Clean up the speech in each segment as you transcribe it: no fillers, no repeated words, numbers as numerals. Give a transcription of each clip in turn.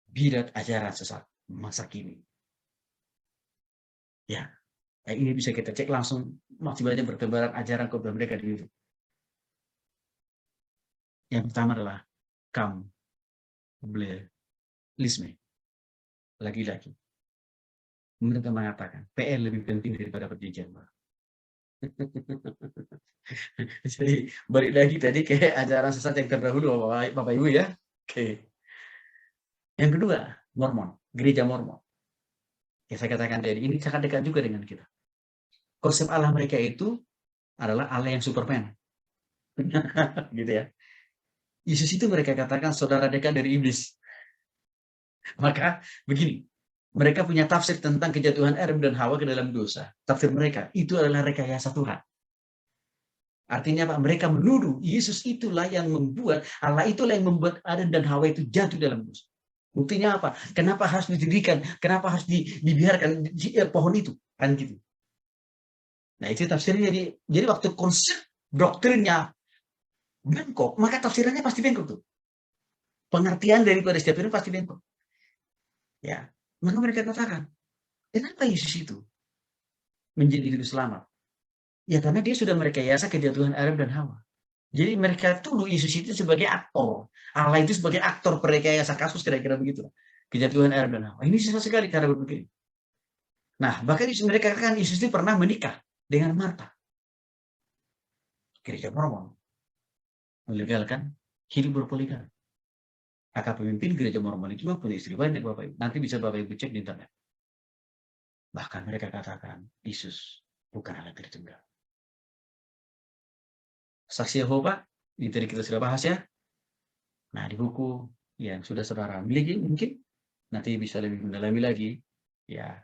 bidat ajaran sesat masa kini. Ya, ini bisa kita cek langsung, masih banyak bertebaran ajaran khotbah mereka di YouTube. Yang pertama adalah Kamblesme, lagi-lagi. Mereka mengatakan PL lebih penting daripada perjanjian baru. Jadi balik lagi tadi ke ajaran sesat yang terdahulu, Bapak Ibu ya. Oke. Yang kedua, Mormon, gereja Mormon. Ya saya katakan tadi, ini sangat dekat juga dengan kita. Konsep Allah mereka itu adalah Allah yang Superman. Gitu ya. Yesus itu mereka katakan saudara dekat dari iblis. Maka begini, mereka punya tafsir tentang kejatuhan Adam dan Hawa ke dalam dosa. Tafsir mereka itu adalah rekayasa Tuhan. Artinya apa? Mereka menuduh Yesus itulah yang membuat, Allah itulah yang membuat Adam dan Hawa itu jatuh dalam dosa. Buktinya apa? Kenapa harus didirikan? Kenapa harus dibiarkan pohon itu? Kan gitu. Nah itu tafsirnya. Jadi waktu konsep doktrinnya bengkok, maka tafsirannya pasti bengkok tuh. Pengertian daripada setiap itu pasti bengkok. Ya, maka mereka katakan, kenapa Yesus itu menjadi juru selamat? Ya karena dia sudah merekayasa kejatuhan Adam dan Hawa. Jadi mereka tuduh Yesus itu sebagai aktor. Allah itu sebagai aktor perekayasa kasus, kira-kira begitu. Kejatuhan Adam dan Hawa. Ini susah sekali cara berpikir. Nah, bahkan mereka katakan Yesus itu pernah menikah dengan Marta. Gereja Mormon melegalkan hidup berpoligami. Maka pemimpin gereja Mormon itu punya istri banyak, Bapak Ibu. Nanti bisa Bapak Ibu cek di internet. Bahkan mereka katakan Yesus bukan Allah Tritunggal. Saksi Yehova, ini tadi kita sudah bahas ya. Nah, di buku yang sudah saudara miliki mungkin nanti bisa lebih mendalami lagi, ya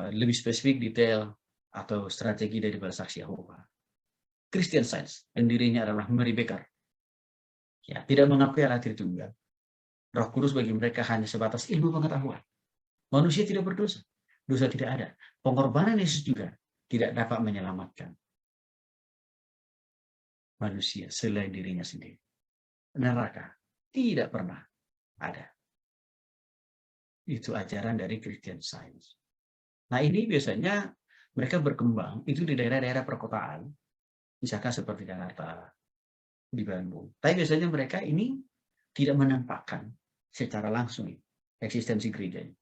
lebih spesifik, detail, atau strategi daripada saksi Yehova. Christian Science, pendirinya adalah Mary Baker. Ya, tidak mengakui Allah Tritunggal. Roh Kudus bagi mereka hanya sebatas ilmu pengetahuan. Manusia tidak berdosa, dosa tidak ada. Pengorbanan Yesus juga tidak dapat menyelamatkan manusia selain dirinya sendiri. Neraka tidak pernah ada. Itu ajaran dari Christian Science. Nah ini biasanya mereka berkembang itu di daerah-daerah perkotaan, misalkan seperti Jakarta, di Bandung. Tapi biasanya mereka ini tidak menampakkan secara langsung eksistensi gerejanya.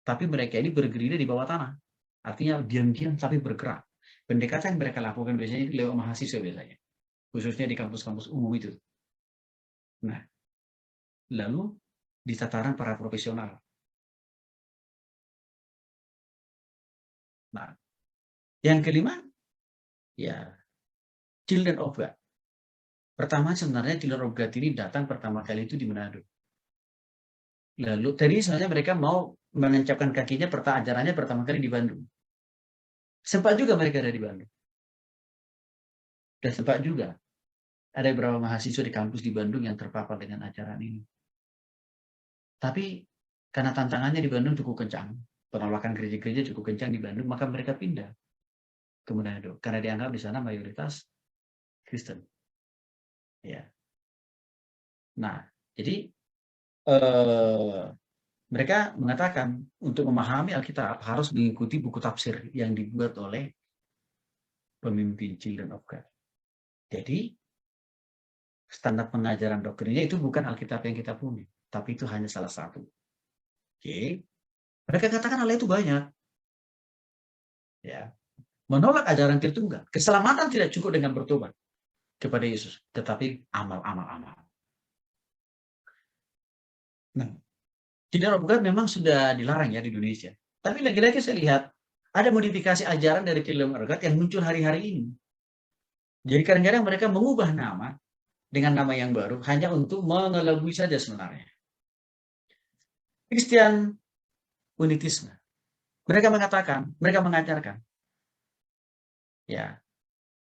Tapi mereka ini bergerilya di bawah tanah. Artinya diam-diam tapi bergerak. Pendekatan yang mereka lakukan biasanya itu lewat mahasiswa biasanya. Khususnya di kampus-kampus umum itu. Nah, lalu di tataran para profesional. Nah, yang kelima, ya, Children of God. Pertama sebenarnya Children of God ini datang pertama kali itu di Manado. Lalu tadi sebenarnya mereka mau menancapkan kakinya ajarannya pertama kali di Bandung. Sempat juga mereka ada di Bandung. Dan sempat juga ada beberapa mahasiswa di kampus di Bandung yang terpapar dengan ajaran ini. Tapi karena tantangannya di Bandung cukup kencang, penolakan gereja-gereja cukup kencang di Bandung, maka mereka pindah ke Manado karena dianggap di sana mayoritas Kristen. Ya. Nah, jadi mereka mengatakan untuk memahami Alkitab harus mengikuti buku tafsir yang dibuat oleh pemimpin Children of God. Jadi standar pengajaran doktrinnya itu bukan Alkitab yang kita punya, tapi itu hanya salah satu. Oke. Mereka katakan Allah itu banyak. Ya. Menolak ajaran Tritunggal. Keselamatan tidak cukup dengan bertobat kepada Yesus, tetapi amal. Nah, Children of God memang sudah dilarang ya di Indonesia. Tapi lagi-lagi saya lihat ada modifikasi ajaran dari Children of God yang muncul hari-hari ini. Jadi kadang-kadang mereka mengubah nama dengan nama yang baru hanya untuk mengelabui saja sebenarnya. Kristen Unitisme. Mereka mengajarkan ya,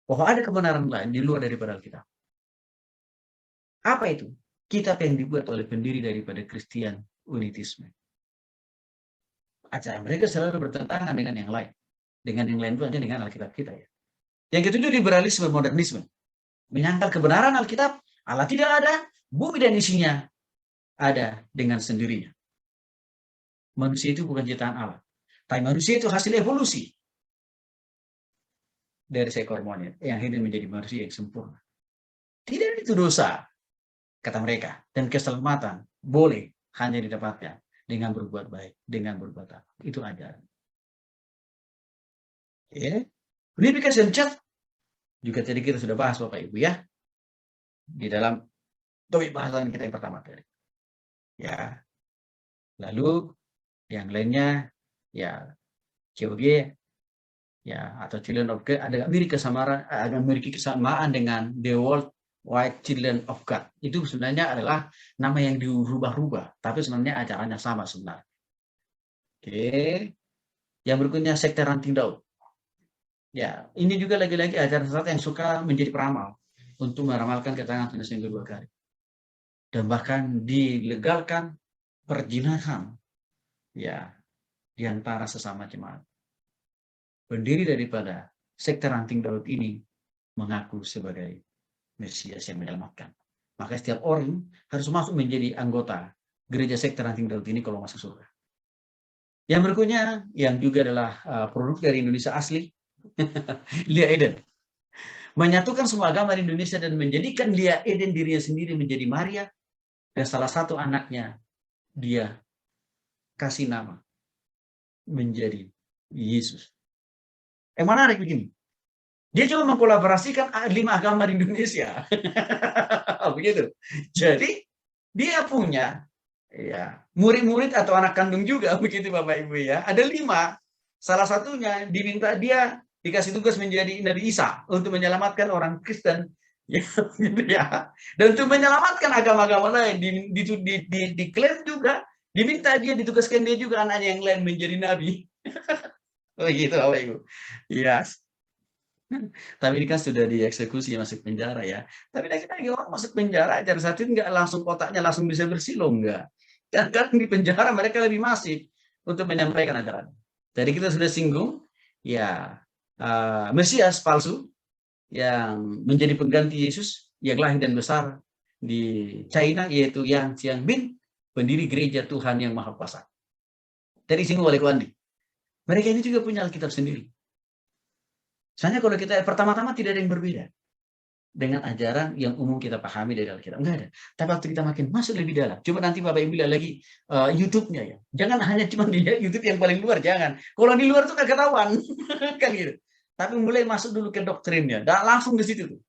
bahwa ada kebenaran lain di luar daripada Alkitab. Apa itu? Kitab yang dibuat oleh pendiri daripada Kristen Unitisme. Ajaran mereka selalu bertentangan dengan yang lain. Dengan yang lain itu hanya dengan Alkitab kita ya. Yang ketujuh, liberalisme modernisme. Menyangkal kebenaran Alkitab, Allah tidak ada, bumi dan isinya ada dengan sendirinya. Manusia itu bukan ciptaan Allah. Tapi manusia itu hasil evolusi dari seekor monyet yang hidup menjadi manusia yang sempurna. Tidak itu dosa, kata mereka. Dan keselamatan boleh hanya didapatkan dengan berbuat baik, dengan berbuat apa. Itu ajaran. Ya. Unification Church juga tadi kita sudah bahas Bapak Ibu ya. Di dalam topik bahasan kita yang pertama tadi. Ya. Lalu yang lainnya ya COG ya atau Children of God ada memiliki kesamaan dengan The World Wide Children of God. Itu sebenarnya adalah nama yang dirubah-rubah, tapi sebenarnya acaranya sama sebenarnya. Oke. Yang berikutnya sekte ranting daun. Ya, ini juga lagi-lagi ajaran sesat yang suka menjadi peramal untuk meramalkan keterangan Tuhan yang kedua kali. Dan bahkan dilegalkan perjinahan ya di antara sesama jemaat. Pendiri daripada sekte ranting daun ini mengaku sebagai Mesias yang menyelamatkan. Maka setiap orang harus masuk menjadi anggota gereja sekte ranting daun ini kalau masuk surga. Yang berikutnya yang juga adalah produk dari Indonesia asli, Lia Eden. Menyatukan semua agama di Indonesia dan menjadikan Lia Eden dirinya sendiri menjadi Maria dan salah satu anaknya dia kasih nama menjadi Yesus. Menarik begini. Dia cuma mengkolaborasikan 5 agama di Indonesia. Begitu. Jadi dia punya ya murid-murid atau anak kandung juga begitu Bapak Ibu ya. Ada 5. Salah satunya diminta dia dikasih tugas menjadi Nabi Isa untuk menyelamatkan orang Kristen ya, gitu ya. Dan untuk menyelamatkan agama-agama lain diklaim juga diminta dia ditugaskan dia juga anaknya yang lain menjadi nabi. Oh gitu Bapak Ibu. Yes. Tapi ini kan sudah dieksekusi masuk penjara ya. Tapi lagi-lagi orang masuk penjara ajar satu nggak langsung otaknya langsung bisa bersih loh enggak. Kadang di penjara mereka lebih masif untuk menyampaikan ajaran. Jadi kita sudah singgung ya Mesias palsu yang menjadi pengganti Yesus yang lahir dan besar di China yaitu Yang Xiangbin, pendiri gereja Tuhan yang Maha Kuasa. Tadi singgung oleh Wandi. Mereka ini juga punya Alkitab sendiri. Soalnya kalau kita pertama-tama tidak ada yang berbeda dengan ajaran yang umum kita pahami dari Alkitab. Enggak ada. Tapi waktu kita makin masuk lebih dalam, coba nanti Bapak Ibu lihat lagi YouTube-nya ya. Jangan hanya cuma dilihat YouTube yang paling luar, jangan. Kalau di luar itu kan ketahuan, kan gitu. Tapi mulai masuk dulu ke doktrinnya, dan langsung ke situ tuh.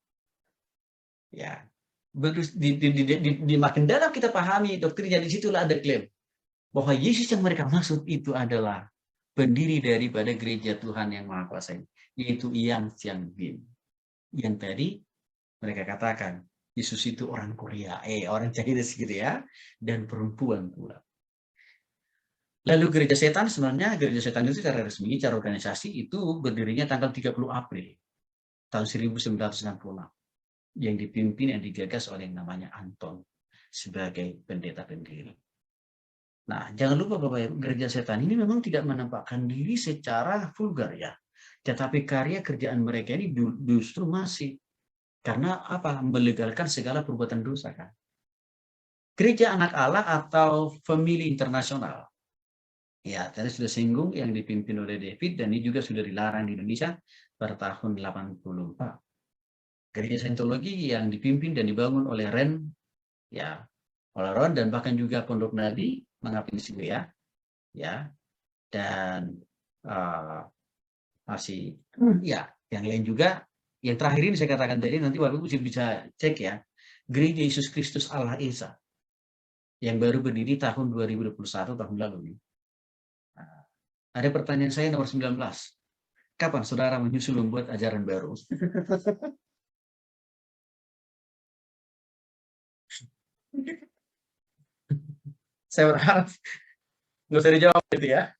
Ya, di makin dalam kita pahami doktrinnya, di situlah ada klaim bahwa Yesus yang mereka maksud itu adalah pendiri daripada gereja Tuhan yang Maha Kuasa, yaitu Yang Xiangbin. Yang tadi mereka katakan Yesus itu orang Korea, orang Chinese gitu ya, dan perempuan pula. Lalu gereja setan sebenarnya gereja setan itu secara resmi, secara organisasi itu berdirinya tanggal 30 April tahun 1966 yang dipimpin yang digagas oleh yang namanya Anton sebagai pendeta pendiri. Nah, jangan lupa Bapak Ibu, gereja setan ini memang tidak menampakkan diri secara vulgar ya. Tetapi karya kerjaan mereka ini justru masih karena apa? Melegalkan segala perbuatan dosa kan. Gereja Anak Allah atau Family Internasional. Ya, tadi sudah singgung yang dipimpin oleh David dan ini juga sudah dilarang di Indonesia pada tahun 84. Gereja Scientology yang dipimpin dan dibangun oleh Ren ya, oleh Ron dan bahkan juga Pondok Nabi mengapin situ ya. Ya. Dan masih ya, yang lain juga yang terakhir ini saya katakan tadi nanti Bapak Ibu bisa cek ya. Gereja Yesus Kristus Allah Esa yang baru berdiri tahun 2021 tahun lalu. Nah, ada pertanyaan saya nomor 19. Kapan saudara menyusul membuat ajaran baru? Saya berharap nggak usah dijawab itu ya.